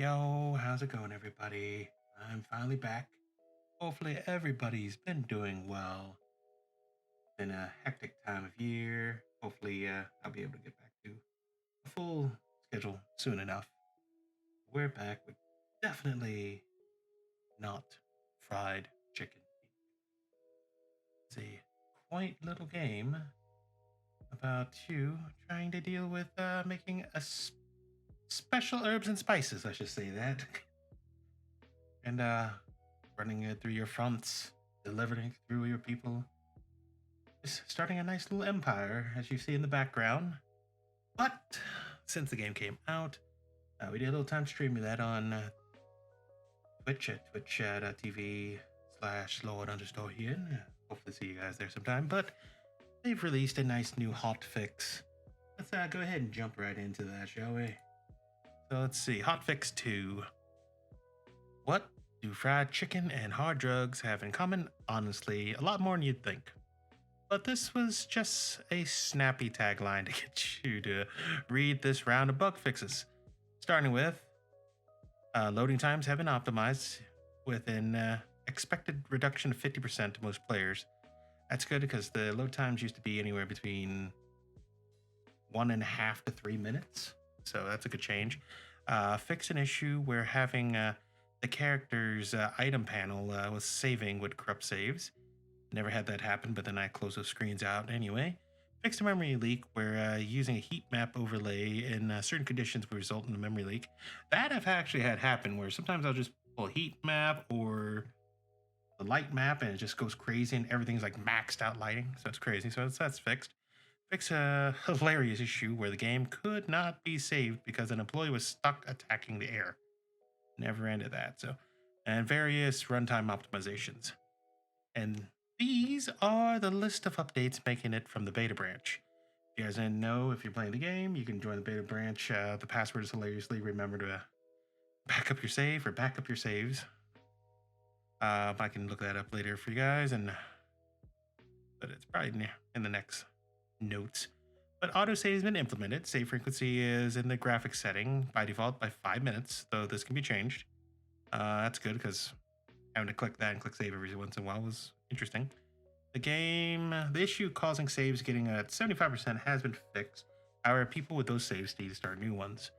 Yo, how's it going, everybody? I'm finally back. Hopefully, everybody's been doing well. Been a hectic time of year. Hopefully, I'll be able to get back to a full schedule soon enough. We're back with definitely not fried chicken. It's a quaint little game about you trying to deal with making special herbs and spices, I should say that. And running it through your fronts, delivering it through your people, just starting a nice little empire, as you see in the background. But since the game came out, we did a little time streaming that on Twitch at twitch.tv/Lord_Ian. Hopefully see you guys there sometime. But they've released a nice new hot fix. Let's go ahead and jump right into that, shall we? So let's see, hotfix 2. What do fried chicken and hard drugs have in common? Honestly, a lot more than you'd think. But this was just a snappy tagline to get you to read this round of bug fixes. Starting with loading times have been optimized with an expected reduction of 50% to most players. That's good because the load times used to be anywhere between 1.5 to 3 minutes. So that's a good change. Fix an issue where having the character's item panel was saving with corrupt saves. Never had that happen, but then I close those screens out anyway. Fixed a memory leak where using a heat map overlay in certain conditions will result in a memory leak. That I've actually had happen where sometimes I'll just pull a heat map or the light map and it just goes crazy and everything's like maxed out lighting. So it's crazy. So that's fixed. Fix a hilarious issue where the game could not be saved because an employee was stuck attacking the air. Never ended that. So, and various runtime optimizations. And these are the list of updates making it from the beta branch. If you guys didn't know, if you're playing the game, you can join the beta branch. The password is hilariously remember to back up your save or back up your saves. I can look that up later for you guys, but it's probably in the next notes. But autosave has been implemented. Save frequency is in the graphics setting by default by 5 minutes, though this can be changed. That's good because having to click that and click save every once in a while was interesting. The issue causing saves getting at 75% has been fixed. However, people with those saves need to start new ones.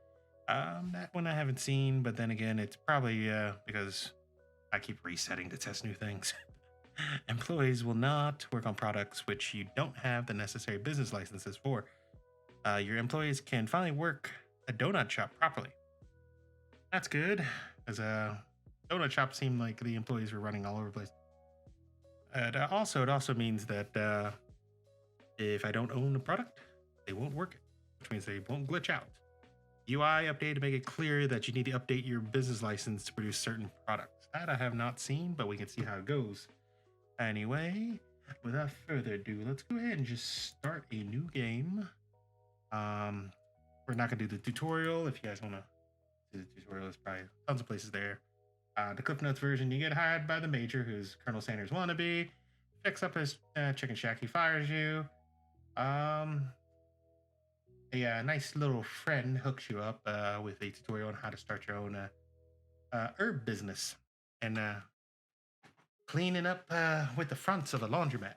That one I haven't seen, but then again, it's probably because I keep resetting to test new things. Employees will not work on products which you don't have the necessary business licenses for. Your employees can finally work a donut shop properly. That's good, as a donut shop seemed like the employees were running all over the place. It also means that if I don't own the product, they won't work it, which means they won't glitch out. UI update to make it clear that you need to update your business license to produce certain products. That I have not seen, but we can see how it goes. Anyway, without further ado, let's go ahead and just start a new game. We're not gonna do the tutorial. If you guys wanna do the tutorial, there's probably tons of places there. The Cliff Notes version, you get hired by the Major, who's Colonel Sanders' wannabe. Fix up his chicken shack, he fires you. A nice little friend hooks you up with a tutorial on how to start your own herb business and cleaning up with the fronts of a laundromat.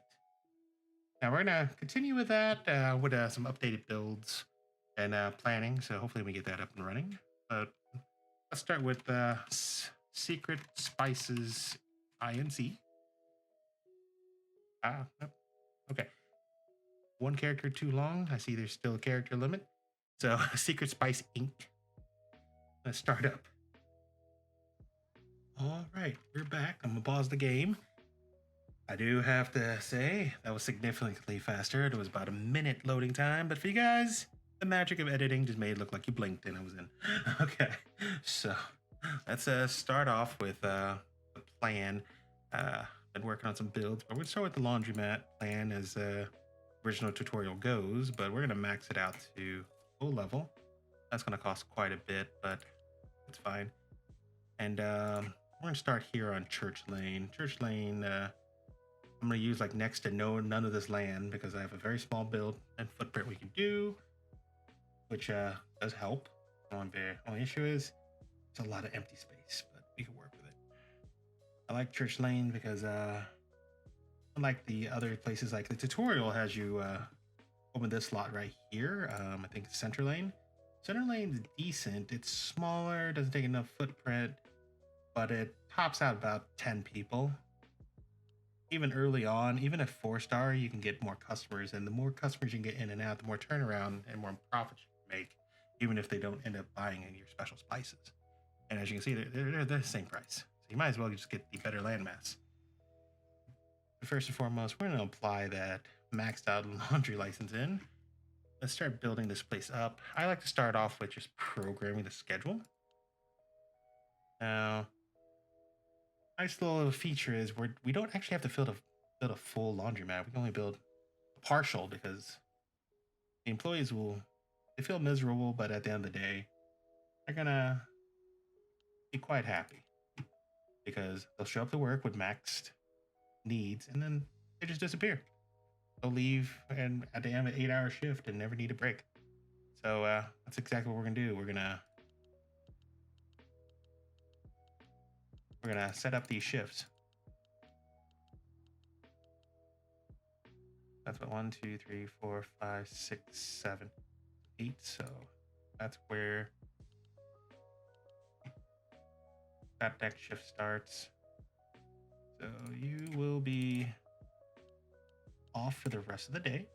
Now we're gonna continue with that with some updated builds and planning. So hopefully we get that up and running. But let's start with Secret Spices INC. Nope. Okay. One character too long. I see there's still a character limit. So Secret Spice Inc. Let's start up. All right, we're back. I'm gonna pause the game. I do have to say that was significantly faster. It was about a minute loading time, but for you guys, the magic of editing just made it look like you blinked and I was in. Okay, so let's start off with the plan. Been working on some builds, but we're gonna start with the laundromat plan as original tutorial goes, but we're gonna max it out to full level. That's gonna cost quite a bit, but it's fine. And we're gonna start here on Church Lane. Church Lane, I'm gonna use like next to none of this land because I have a very small build and footprint we can do, which does help. Only issue is It's a lot of empty space, but we can work with it. I like Church Lane because unlike the other places, like the tutorial has you open this slot right here. I think it's Center Lane. Center Lane's decent. It's smaller, doesn't take enough footprint, but it tops out about 10 people. Even early on, even at 4-star, you can get more customers, and the more customers you can get in and out, the more turnaround and more profit you can make, even if they don't end up buying any of your special spices. And as you can see, they're the same price. So you might as well just get the better landmass. But first and foremost, we're going to apply that maxed out laundry license in. Let's start building this place up. I like to start off with just programming the schedule. Now, nice little feature is we don't actually have to build a full laundromat. We can only build a partial because the employees they feel miserable, but at the end of the day, they're gonna be quite happy because they'll show up to work with maxed needs and then they just disappear. They'll leave and at the end of an 8-hour shift and never need a break. So that's exactly what we're gonna do. We're gonna set up these shifts. That's what 1, 2, 3, 4, 5, 6, 7, 8. So that's where that next shift starts. So you will be off for the rest of the day.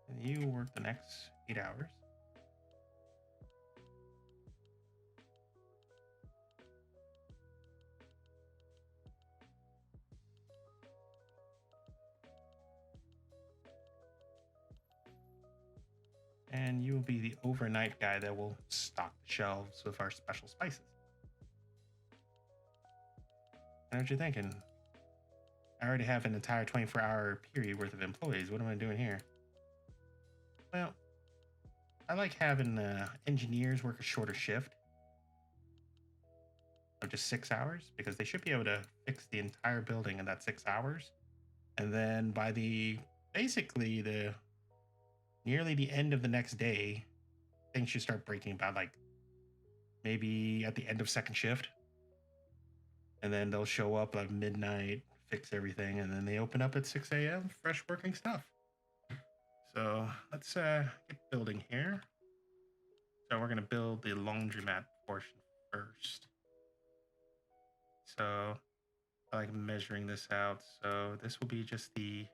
And you work the next 8 hours. And you will be the overnight guy that will stock the shelves with our special spices. I know what you're thinking. I already have an entire 24-hour period worth of employees. What am I doing here? Well, I like having engineers work a shorter shift of just 6 hours because they should be able to fix the entire building in that 6 hours. And then by basically nearly the end of the next day, things should start breaking about like maybe at the end of second shift. And then they'll show up at midnight, fix everything, and then they open up at 6 a.m. fresh working stuff. So let's get building here. So we're gonna build the laundromat portion first. So I like measuring this out. So this will be just the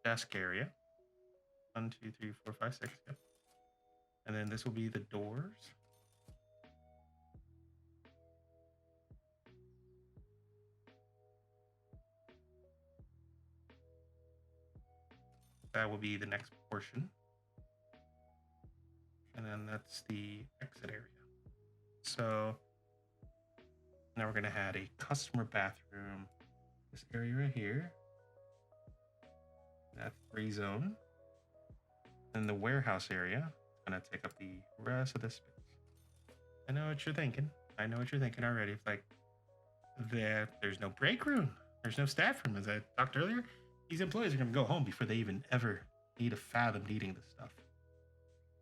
desk area. 1, 2, 3, 4, 5, 6. Yep. And then this will be the doors. That will be the next portion. And then that's the exit area. So now we're going to add a customer bathroom. This area right here. That free zone. And the warehouse area is going to take up the rest of this space. I know what you're thinking. I know what you're thinking already. It's like there's no break room. There's no staff room. As I talked earlier, these employees are going to go home before they even ever need to fathom needing this stuff.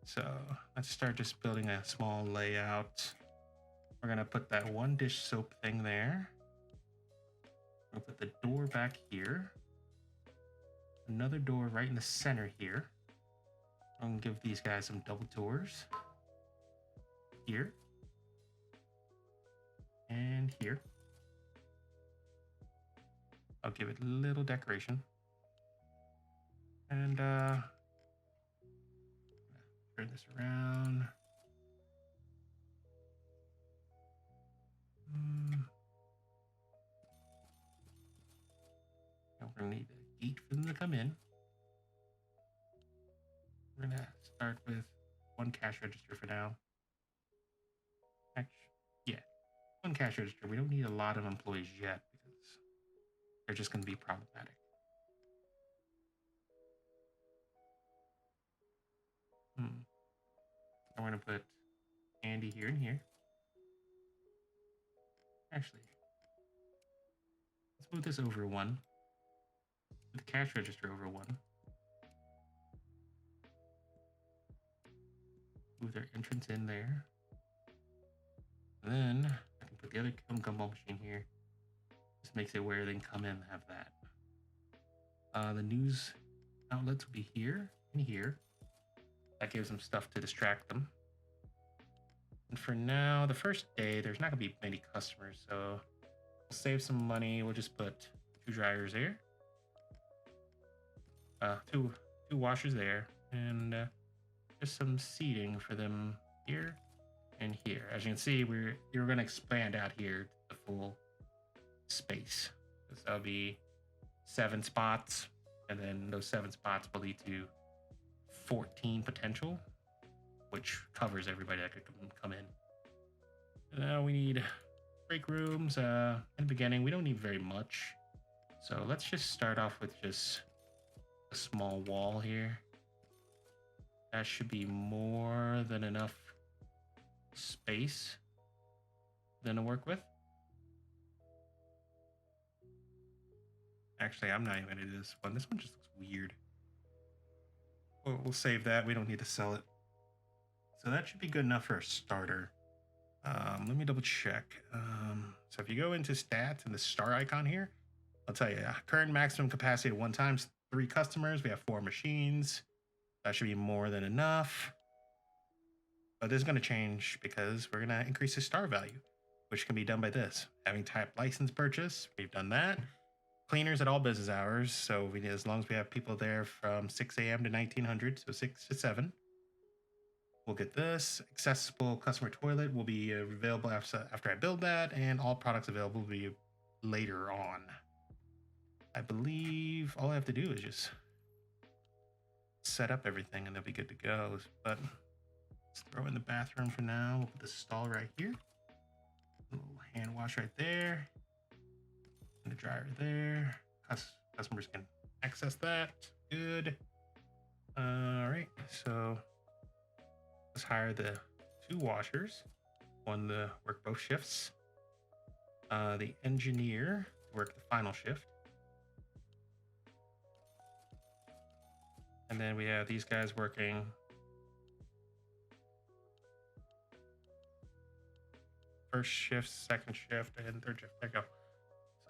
So let's start just building a small layout. We're going to put that one dish soap thing there. We'll put the door back here. Another door right in the center here. I'm going to give these guys some double doors. Here. And here. I'll give it a little decoration. And turn this around. Now we're gonna need a gate for them to come in. We're gonna start with one cash register for now. Actually, yeah, one cash register. We don't need a lot of employees yet because they're just gonna be problematic. I'm gonna put Andy here and here. Actually, let's move this over one. Put the cash register over one. move their entrance in there. And then I can put the other gumball machine here. This makes it where they can come in and have that. The news outlets will be here and here. That gives them stuff to distract them. And for now, the first day, there's not going to be many customers, so we'll save some money. We'll just put 2 dryers here. Two washers there, and just some seating for them here and here. As you can see, we're going to expand out here to the full space. So that'll be 7 spots, and then those 7 spots will lead to 14 potential, which covers everybody that could come in. Now we need break rooms. In the beginning, we don't need very much, so let's just start off with just a small wall here. That should be more than enough space then to work with. Actually, I'm not even gonna do this one. This one just looks weird. We'll save that. We don't need to sell it. So that should be good enough for a starter. Let me double check. So if you go into stats and the star icon here, I'll tell you, current maximum capacity at one time is 3 customers. We have 4 machines. That should be more than enough. But this is going to change because we're going to increase the star value, which can be done by this. Having type license purchase, we've done that. Cleaners at all business hours. So we need, as long as we have people there from 6 a.m. to 1900, so 6 to 7. We'll get this. Accessible customer toilet will be available after I build that, and all products available will be later on. I believe all I have to do is just set up everything and they'll be good to go. But let's throw in the bathroom for now. We'll put the stall right here. A little hand wash right there. And the dryer there. Customers can access that. Good. All right, so let's hire the 2 washers. One to work both shifts. The engineer to work the final shift. And then we have these guys working first shift, second shift, and third shift. There you go.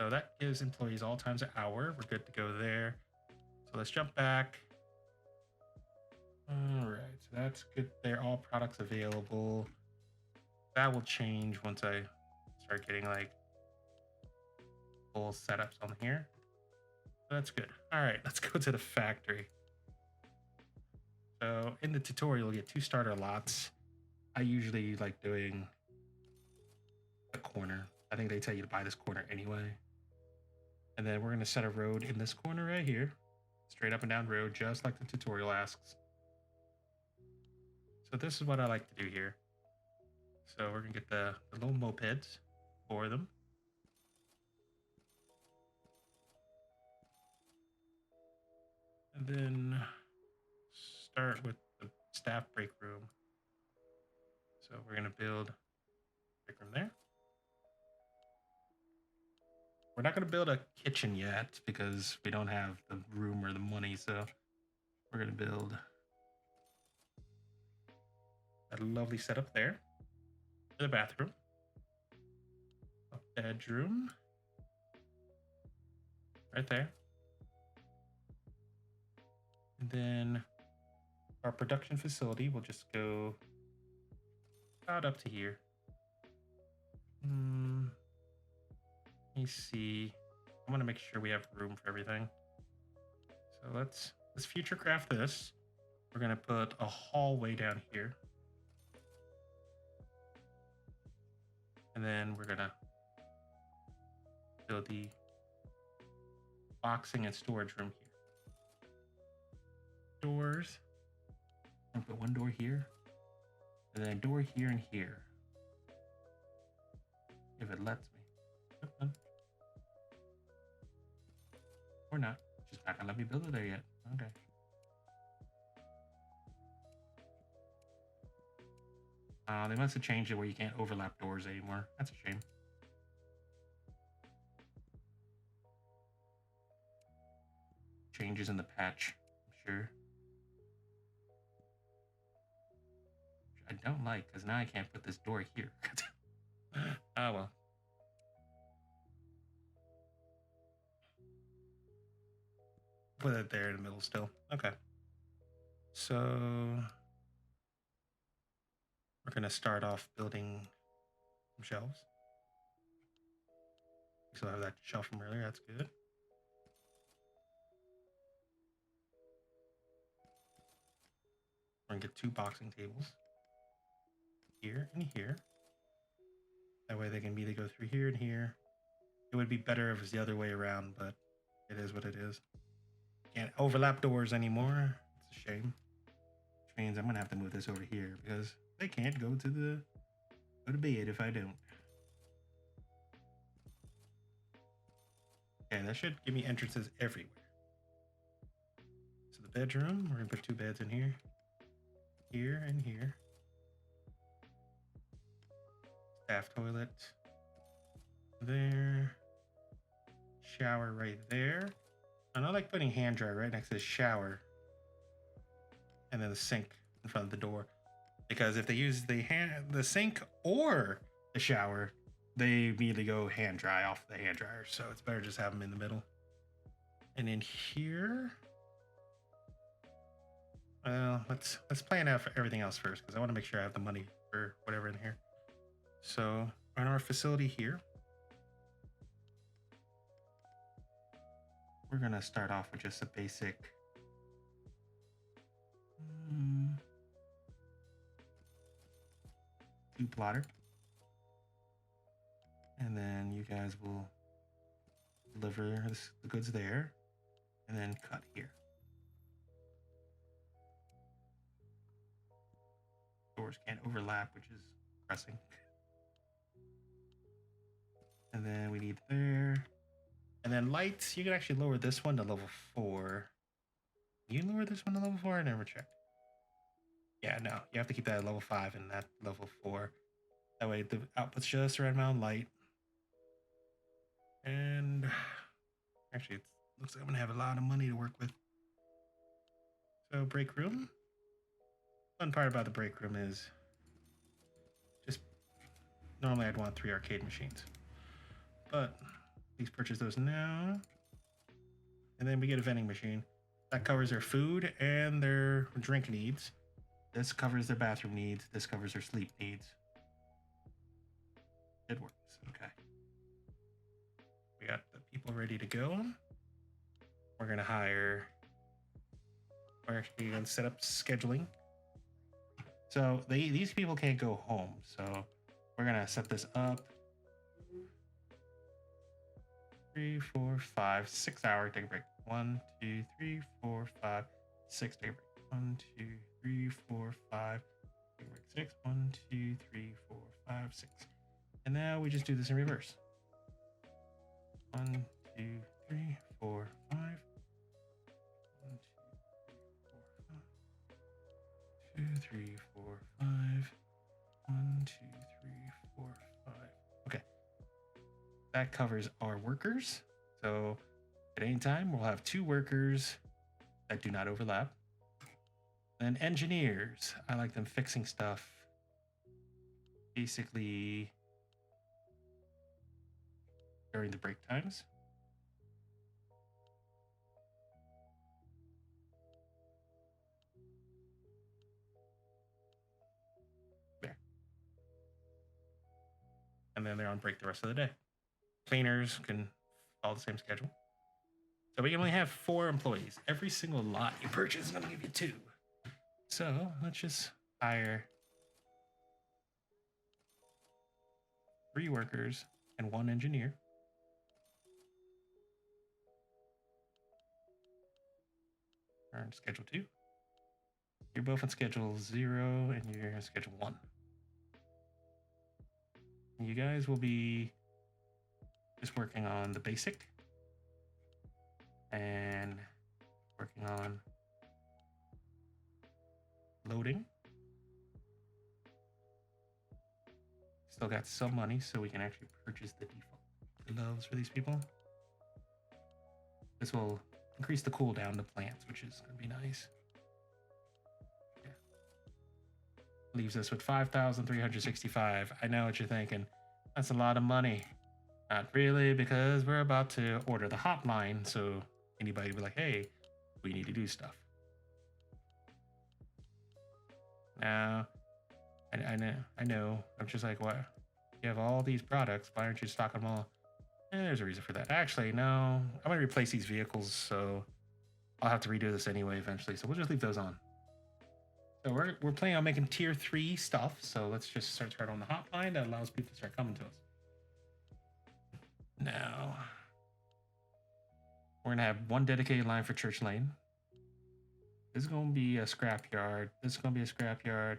So that gives employees all times an hour. We're good to go there. So let's jump back. All right, so that's good there. All products available. That will change once I start getting like full setups on here. That's good. All right, let's go to the factory. So in the tutorial, you'll get 2 starter lots. I usually like doing a corner. I think they tell you to buy this corner anyway. And then we're going to set a road in this corner right here. Straight up and down road, just like the tutorial asks. So this is what I like to do here. So we're going to get the little mopeds for them. And then start with the staff break room. So we're going to build a break room there. We're not going to build a kitchen yet because we don't have the room or the money. So we're going to build a lovely setup there. The bathroom. A bedroom. Right there. And then our production facility will just go about up to here. Let me see. I want to make sure we have room for everything. So let's future craft this. We're going to put a hallway down here. And then we're going to build the boxing and storage room here. Doors. I'm going to put 1 door here. And then a door here and here. If it lets me. Or not. Just not gonna let me build it there yet. Okay. They must have changed it where you can't overlap doors anymore. That's a shame. Changes in the patch, I'm sure. I don't like, because now I can't put this door here. Oh, well. Put it there in the middle still. Okay. So we're going to start off building some shelves. We still have that shelf from earlier. That's good. We're going to get 2 boxing tables. Here and here. That way they can either go through here and here. It would be better if it was the other way around, but it is what it is. Can't overlap doors anymore. It's a shame. Which means I'm going to have to move this over here because they can't go to bed if I don't. Okay, that should give me entrances everywhere. So the bedroom, we're going to put 2 beds in here. Here and here. Staff toilet. There. Shower right there. And I like putting hand dryer right next to the shower. And then the sink in front of the door. Because if they use the sink or the shower, they immediately go hand dry off the hand dryer. So it's better just have them in the middle. And in here, well, let's plan out for everything else first because I want to make sure I have the money for whatever in here. So on our facility here, we're gonna start off with just a basic food plotter. And then you guys will deliver the goods there and then cut here. Doors can't overlap, which is pressing. And then we need there. And then lights, you can actually lower this one to level 4. You lower this one to level 4? I never checked. Yeah, no. You have to keep that at level 5 and that level 4. That way the output's just the right amount of light. And actually, it looks like I'm going to have a lot of money to work with. So, break room. Fun part about the break room is just normally I'd want 3 arcade machines. But please purchase those now. And then we get a vending machine. That covers their food and their drink needs. This covers their bathroom needs. This covers their sleep needs. It works. Okay. We got the people ready to go. We're going to hire... We're actually going to set up scheduling. So these people can't go home. So we're going to set this up. 3, 4, 5, 6 hour. Take a break. 1, 2, 3, 4, 5, 6. Take a break. 1, 2, 3, 4, 5. Take a break. 6. 1, 2, 3, 4, 5, 6. And now we just do this in reverse. 1, 2, 3, 4, 5. 1, 2, 3, 4, 5. 1, 2, 3, 4, 5. Okay. That covers our workers. So at any time, we'll have 2 workers that do not overlap. Then engineers. I like them fixing stuff. Basically during the break times. There. And then they're on break the rest of the day. Cleaners can follow the same schedule. So we can only have 4 employees. Every single lot you purchase is going to give you 2. So let's just hire 3 workers and 1 engineer. We're on schedule 2. You're both on schedule 0 and you're on schedule 1. You guys will be just working on the basic and working on loading. Still got some money, so we can actually purchase the default gloves for these people. This will increase the cooldown to plants, which is going to be nice. Yeah. leaves us with 5,365. I know what you're thinking. That's a lot of money. Not really, because we're about to order the hotline, so anybody will be like, hey, we need to do stuff. Now, I know. I'm just like, what? You have all these products. Why aren't you stocking them all? There's a reason for that. Actually, no. I'm going to replace these vehicles, so I'll have to redo this anyway eventually. So we'll just leave those on. So we're planning on making tier 3 stuff. So let's just start on the hotline that allows people to start coming to us. Now, we're going to have one dedicated line for Church Lane. This is going to be a scrapyard. This is going to be a scrapyard.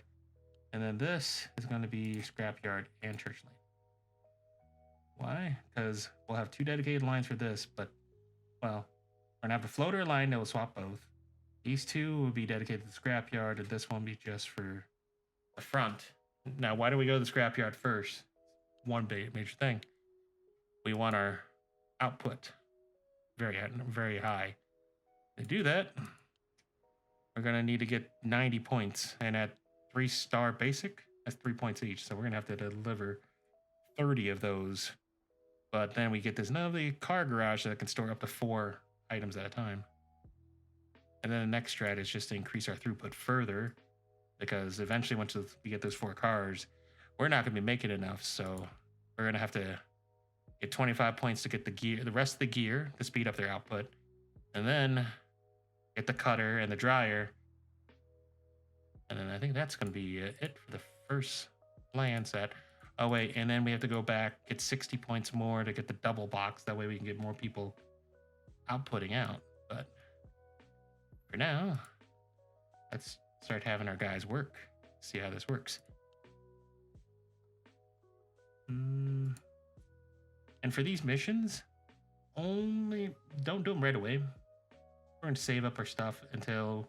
And then this is going to be scrapyard and Church Lane. Why? Because we'll have 2 dedicated lines for this, but, well, we're going to have a floater line that will swap both. These 2 will be dedicated to the scrapyard, and this one will be just for the front. Now, why do we go to the scrapyard first? One major thing. We want our output very high. To do that, we're going to need to get 90 points, and at 3-star basic, that's 3 points each, so we're going to have to deliver 30 of those. But then we get this lovely car garage that can store up to 4 items at a time. And then the next strat is just to increase our throughput further, because eventually once we get those 4 cars, we're not going to be making enough, so we're going to have to get 25 points to get the rest of the gear to speed up their output, and then get the cutter and the dryer. And then I think that's going to be it for the first plan set. Oh, wait, and then we have to go back, get 60 points more to get the double box. That way we can get more people outputting out. But for now, let's start having our guys work. See how this works. And for these missions, don't do them right away. We're going to save up our stuff until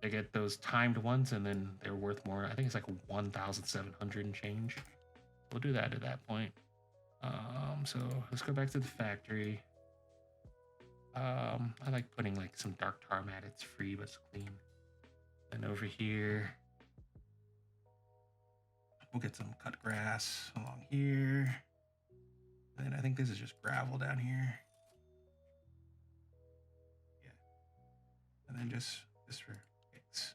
they get those timed ones, and then they're worth more. I think it's like 1,700 and change. We'll do that at that point. So let's go back to the factory. I like putting like some dark tar mat. It's free, but it's clean. Then over here, we'll get some cut grass along here. And I think this is just gravel down here. Yeah. And then just for kicks.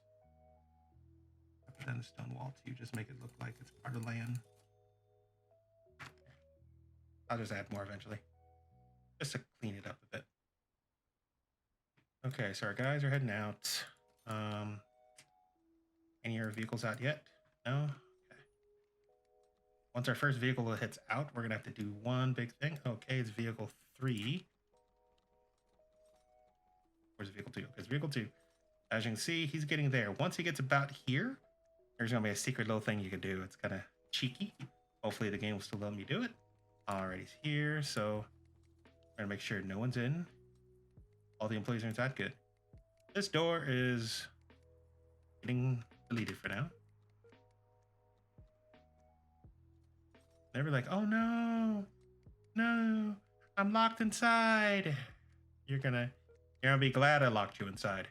I put in a stone wall too, just make it look like it's part of land. I'll just add more eventually, just to clean it up a bit. Okay, so our guys are heading out. Any of our vehicles out yet? No? Okay. Once our first vehicle hits out, we're gonna have to do one big thing. Okay, it's vehicle 3. Where's vehicle 2? Because vehicle 2, as you can see, he's getting there. Once he gets about here, there's gonna be a secret little thing you can do. It's kind of cheeky. Hopefully the game will still let me do it. Alright, he's here, so we're gonna make sure no one's in. All the employees are inside. Good. This door is getting deleted for now. They'll be like, oh no, I'm locked inside. You're gonna be glad I locked you inside.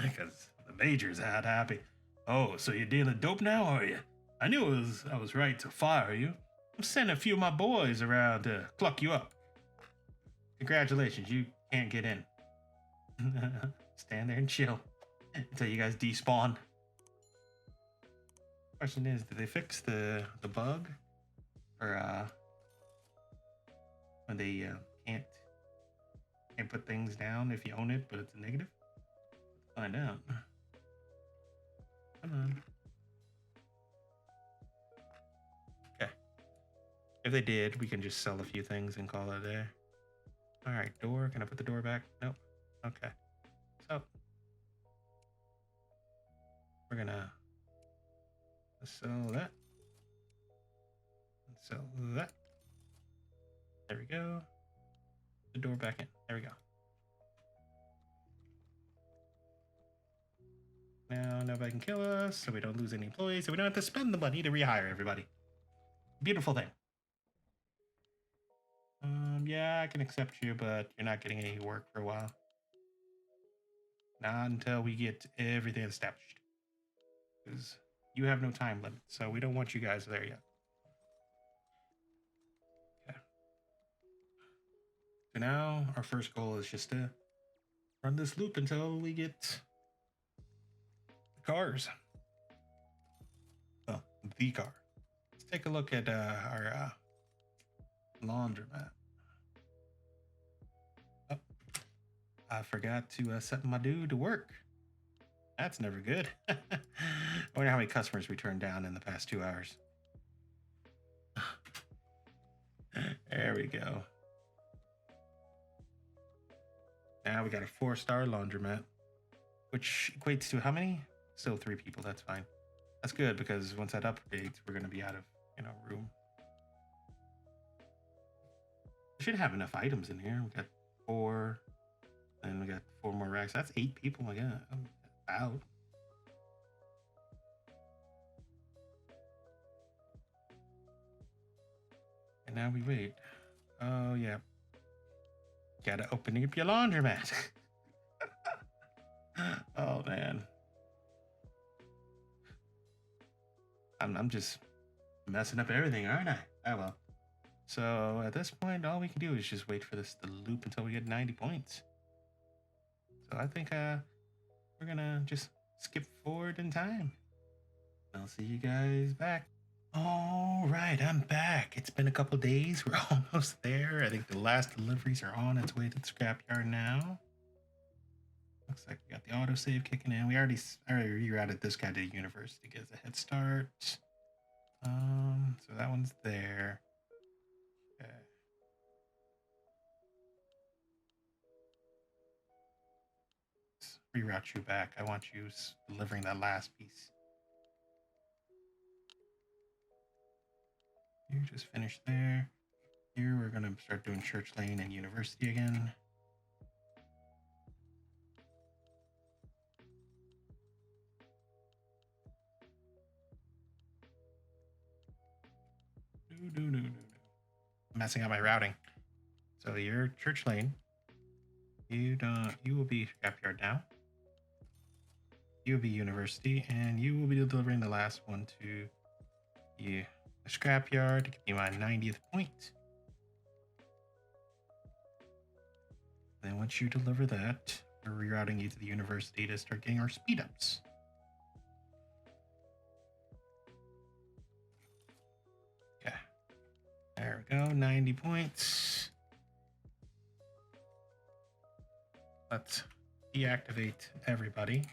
Because the major's not happy. Oh, so you're dealing dope now, are you? I knew I was right to fire you. I'm sending a few of my boys around to pluck you up. Congratulations, you can't get in. Stand there and chill until you guys despawn. Question is, did they fix the bug? Or when they can't put things down if you own it, but it's a negative? Let's find out. Come on. Okay. If they did, we can just sell a few things and call it a day. Alright, door. Can I put the door back? Nope. Okay. So we're gonna sell that. Sell that. There we go. The door back in. There we go. Now nobody can kill us, so we don't lose any employees, so we don't have to spend the money to rehire everybody. Beautiful thing. Yeah, I can accept you, but you're not getting any work for a while. Not until we get everything established. Because You have no time limit, so we don't want you guys there yet. Okay. So now our first goal is just to run this loop until we get the cars. Oh, the car. Let's take a look at our laundromat. Oh, I forgot to set my dude to work. That's never good. I wonder how many customers we turned down in the past 2 hours. There we go. Now we got a 4-star laundromat, which equates to how many? Still 3 people. That's fine. That's good because once that updates, we're going to be out of room. We should have enough items in here. We got 4, and we got 4 more racks. That's 8 people. I got out. And now we wait. Oh yeah. Gotta open up your laundromat. Oh man. I'm just messing up everything, aren't I? Oh well. So at this point, all we can do is just wait for this to loop until we get 90 points. So I think we're gonna just skip forward in time. I'll see you guys back. All right, I'm back. It's been a couple days. We're almost there. I think the last deliveries are on its way to the scrapyard now. Looks like we got the autosave kicking in. I already rerouted this guy to university to get a head start. So that one's there. Okay. Let's reroute you back. I want you delivering that last piece. You just finished there. Here we're gonna start doing Church Lane and University again. Messing up my routing. So you're Church Lane. You will be scrapyard now. You will be University, and you will be delivering the last one to the scrapyard to give me my 90th point. Then once you deliver that, we're rerouting you to the University to start getting our speed ups. Okay. There we go, 90 points. Let's deactivate everybody.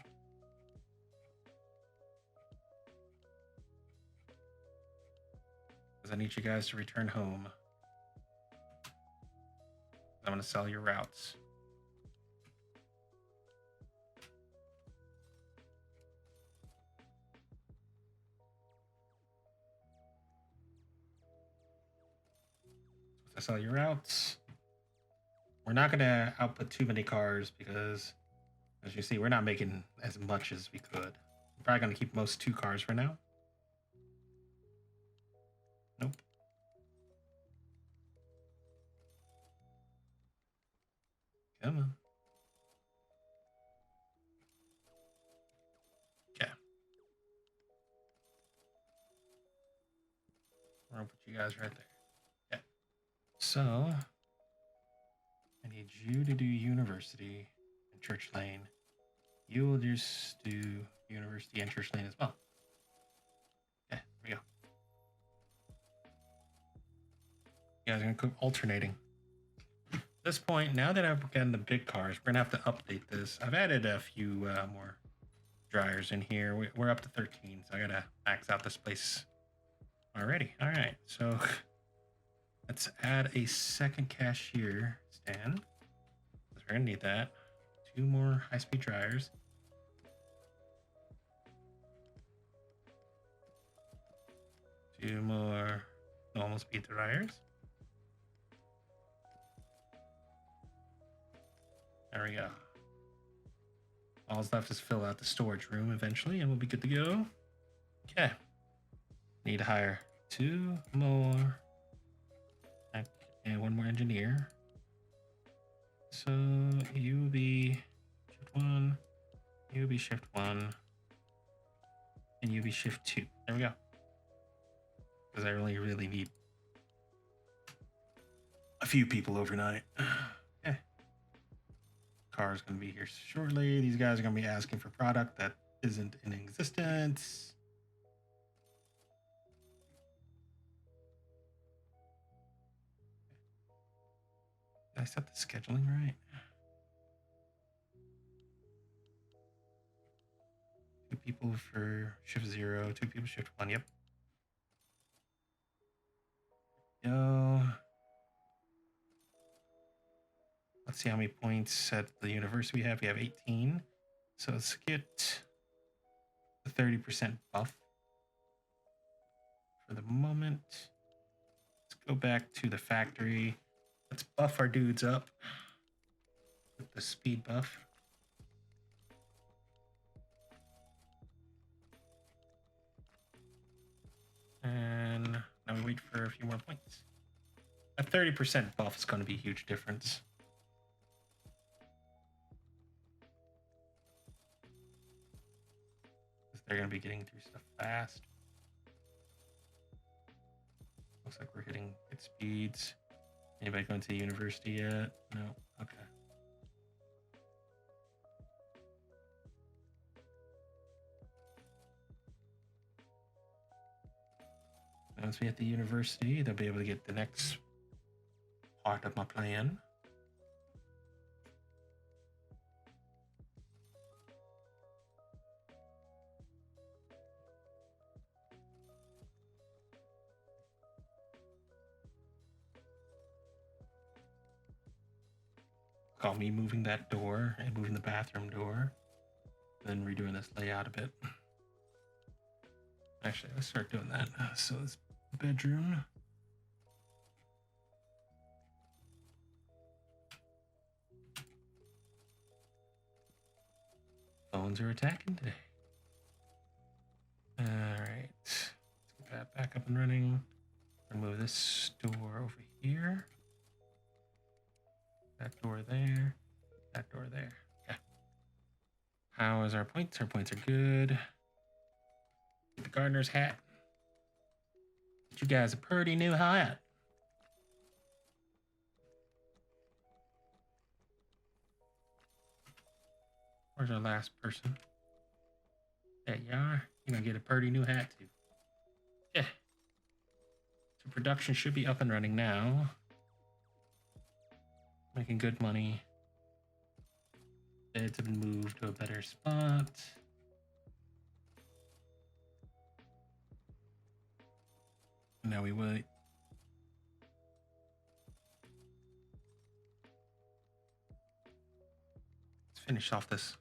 Because I need you guys to return home. I'm going to sell your routes. So I sell your routes. We're not going to output too many cars because, as you see, we're not making as much as we could. We're probably going to keep most 2 cars for now. Nope. Come on. Okay. I'm going to put you guys right there. Yeah. So I need you to do University and Church Lane. You will just do University and Church Lane as well. Okay, there we go. You guys are going to cook alternating. At this point, now that I've gotten the big cars, we're going to have to update this. I've added a few more dryers in here. We're up to 13, so I got to max out this place already. All right, so let's add a second cashier stand. We're gonna need that. 2 more high-speed dryers. 2 more normal speed dryers. There we go. All's left is fill out the storage room eventually, and we'll be good to go. Okay. Need to hire 2 more and 1 more engineer. So you will be shift 1, you will be shift 1, and UV shift 2. There we go. Because I really need a few people overnight. Okay. Car's going to be here shortly. These guys are going to be asking for product that isn't in existence. Did I set the scheduling right? 2 people for shift 0, 2 people shift 1. Yep. Yo. Let's see how many points at the university we have. We have 18. So let's get the 30% buff for the moment. Let's go back to the factory. Let's buff our dudes up with the speed buff. And now we wait for a few more points. A 30% buff is going to be a huge difference. They're going to be getting through stuff fast. Looks like we're hitting hit speeds. Anybody going to the university yet? No. Okay. Once we hit the university, they'll be able to get the next part of my plan. Call me moving that door and moving the bathroom door, then redoing this layout a bit. Actually, let's start doing that. So this bedroom. Phones are attacking today. All right, let's get that back up and running. Move this door over here. That door there. That door there. Okay. How is our points? Our points are good. Get the gardener's hat. Get you guys a pretty new hat. Where's our last person? There you are. You're gonna get a pretty new hat too. Yeah. So production should be up and running now. Making good money. Beds have been moved to a better spot. Now we wait. Let's finish off this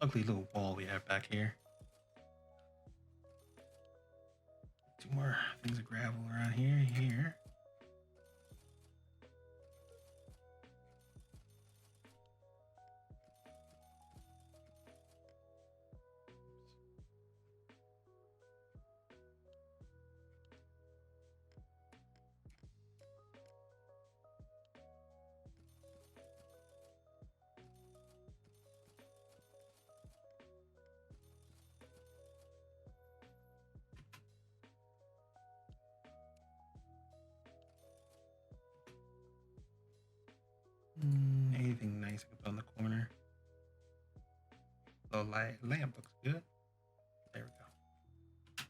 ugly little wall we have back here. 2 more things of gravel around here. Anything nice up on the corner? The lamp looks good. There we go.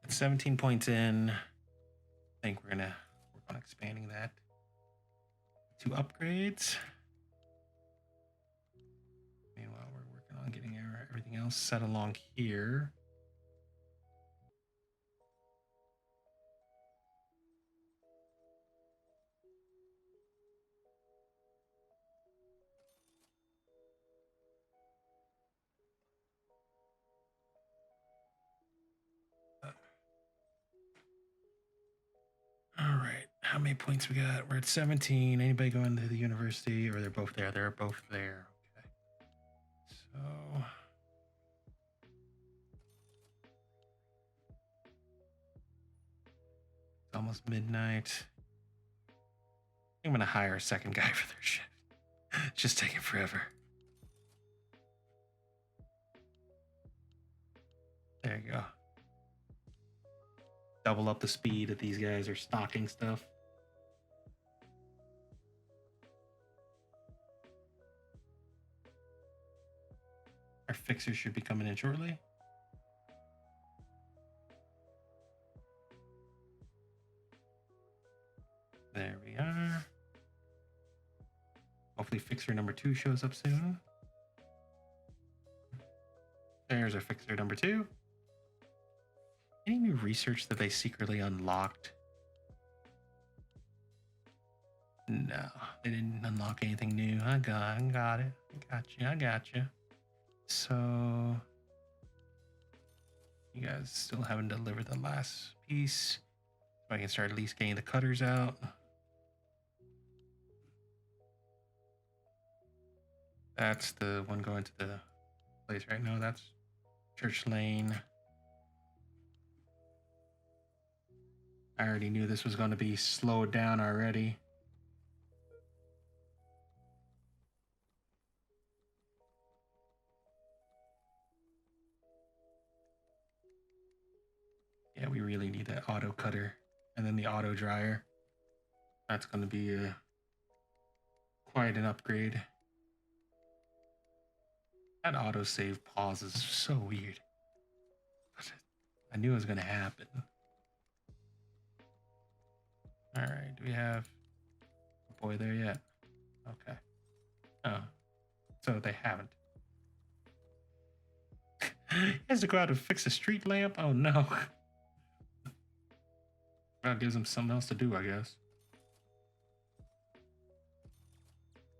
At 17 points in, I think we're gonna work on expanding that. 2 upgrades. Meanwhile, we're working on getting everything else set along here. All right, how many points we got? We're at 17. Anybody going to the university, or they're both there? They're both there. Okay. So it's almost midnight. I'm gonna hire a second guy for their shift. It's just taking forever. There you go. Double up the speed that these guys are stocking stuff. Our fixers should be coming in shortly. There we are. Hopefully fixer number 2 shows up soon. There's our fixer number 2. Any new research that they secretly unlocked? No, they didn't unlock anything new. I got it. I got you. So you guys still haven't delivered the last piece. So I can start at least getting the cutters out. That's the one going to the place right now. That's Church Lane. I already knew this was going to be slowed down already. Yeah, we really need that auto cutter and then the auto dryer. That's going to be quite an upgrade. That autosave pause is so weird. I knew it was going to happen. All right, do we have a boy there yet? Okay. Oh, so they haven't. He has to go out and fix a street lamp? Oh no. That gives him something else to do, I guess.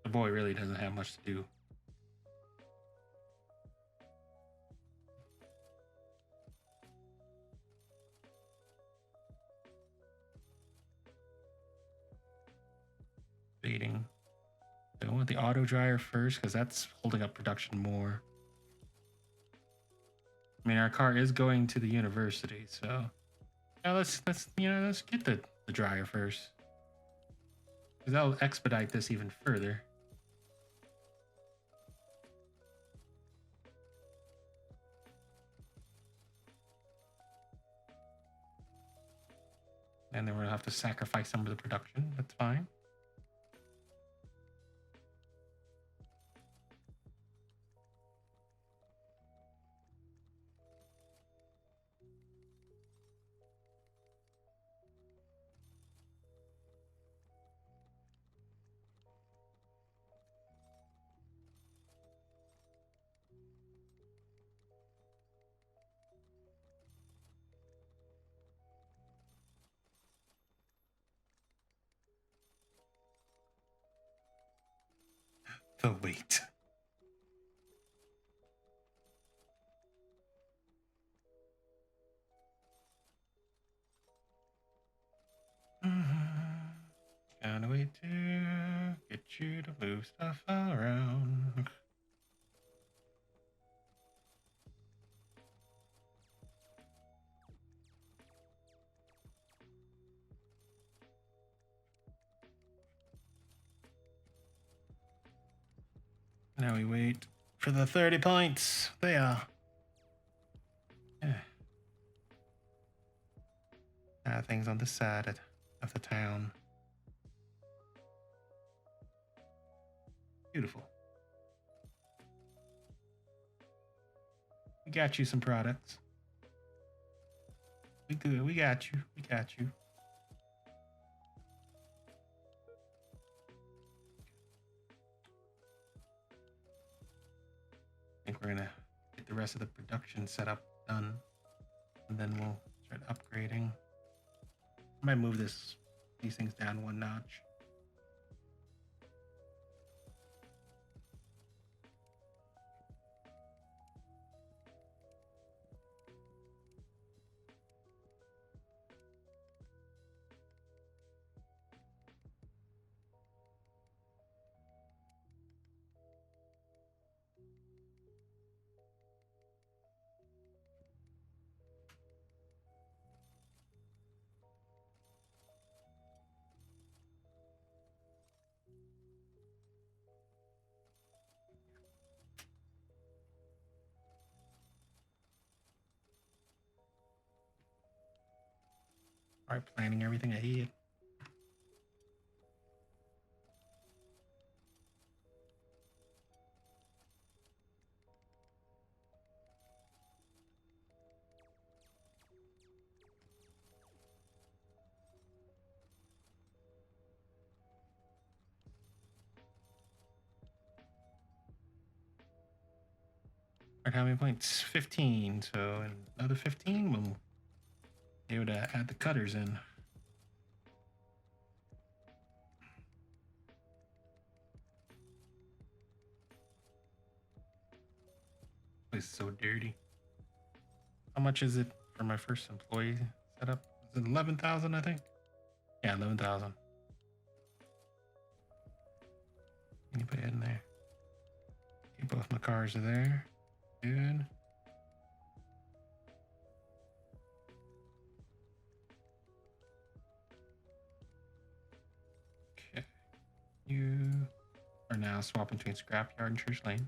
The boy really doesn't have much to do. Fading. So I want the auto dryer first because that's holding up production more. I mean, our car is going to the university, so yeah, let's get the dryer first because that'll expedite this even further. And then we're gonna have to sacrifice some of the production. That's fine. The wait. Gotta wait to get you to move stuff around. Now we wait for the 30 points. They are. Yeah. Things on this side of the town. Beautiful. We got you some products. We good. We got you. We got you. I think we're gonna get the rest of the production setup done, and then we'll start upgrading. I might move these things down one notch. Alright, planning everything ahead. How many points? 15. So another 15, we'll be able to add the cutters in. Place is so dirty. How much is it for my first employee setup? Is it 11,000, I think? Yeah, 11,000. Anybody in there? Okay, both my cars are there. Good. Okay. You are now swapping between Scrapyard and Church Lane.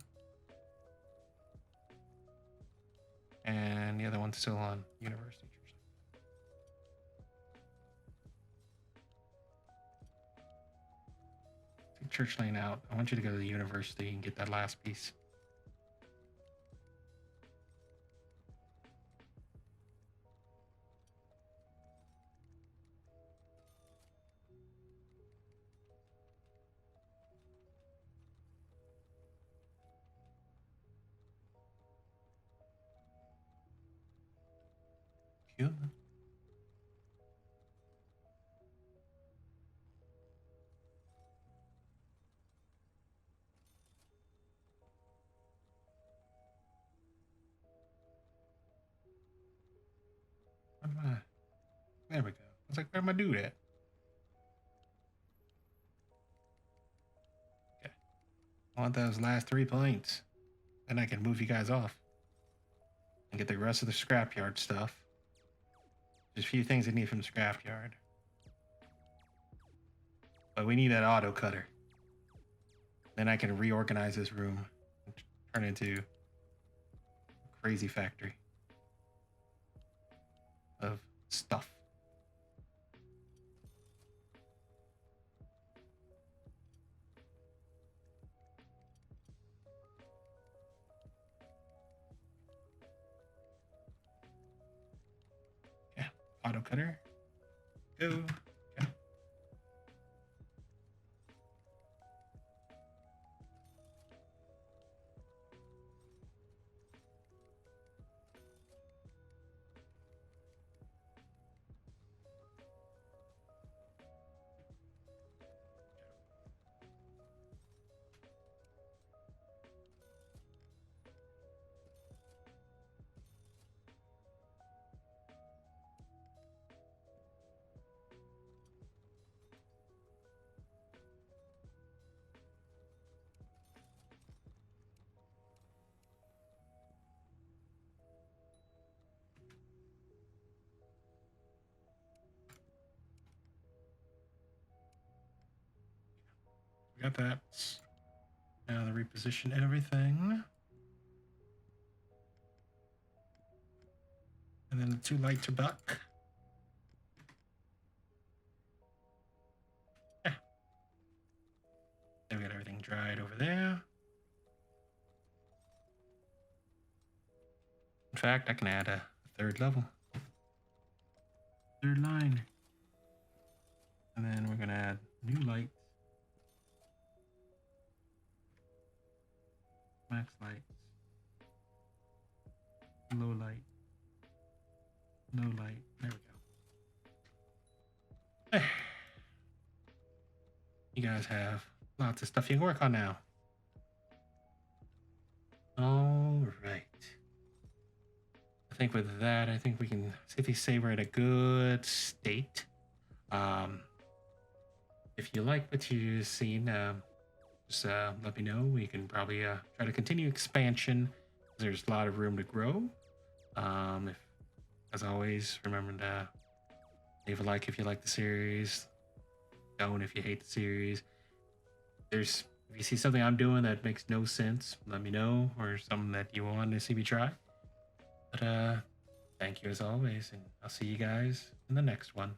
And the other one's still on University Church Lane. Take Church Lane out. I want you to go to the University and get that last piece. Cute. There we go. I was like, where am I dude at? Okay. I want those last 3 points. Then I can move you guys off. And get the rest of the scrapyard stuff. There's a few things I need from the scrapyard. But we need that auto cutter. Then I can reorganize this room and turn it into a crazy factory of stuff. Yeah, auto cutter. Go. Yeah. We got that. Now to reposition everything. And then the 2 lights are back. Yeah. Then we got everything dried over there. In fact, I can add a 3rd level. 3rd line. And then we're gonna add new lights. Max lights. Low light. No light. There we go. You guys have lots of stuff you can work on now. All right. I think with that, I think we can safely say we're in a good state. If you like what you've seen, just let me know. We can probably try to continue expansion. There's a lot of room to grow. As always, remember to leave a like if you like the series. Don't if you hate the series. If you see something I'm doing that makes no sense, let me know, or something that you want to see me try. But thank you as always, and I'll see you guys in the next one.